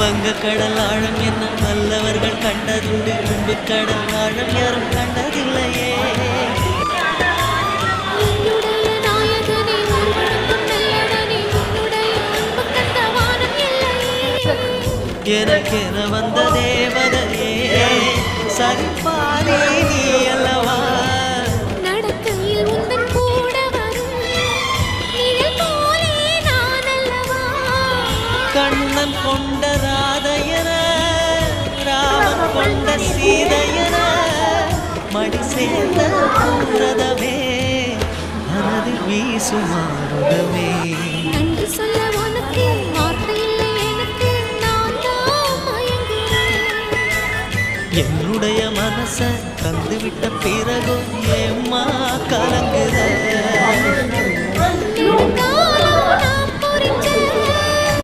வங்க கடல் ஆழம் என்ன நல்லவர்கள் கண்டதுண்டு, கும்பு கடல் ஆழம் யாரும் கண்டதில்லையே. எனக்கென வந்த தேவதையே சரிபாதி நீ அல்லவா. நடக்கையில் உந்தன் கூட வரும் நிழல் போலே நான் அல்லவா. கண்ணன் கொண்ட ராதையன ராமன் கொண்ட சீதையன மடி சேர்ந்த ரதமே மனதில் வீசுமாறுதமே. நன்றி சொல்ல உனக்கு வார்த்தை இல்லை எனக்கு, நான் தான் மயங்குறேன். என்னுடைய மனச தந்துவிட்ட பிறகும் ஏம்மா கலங்குத.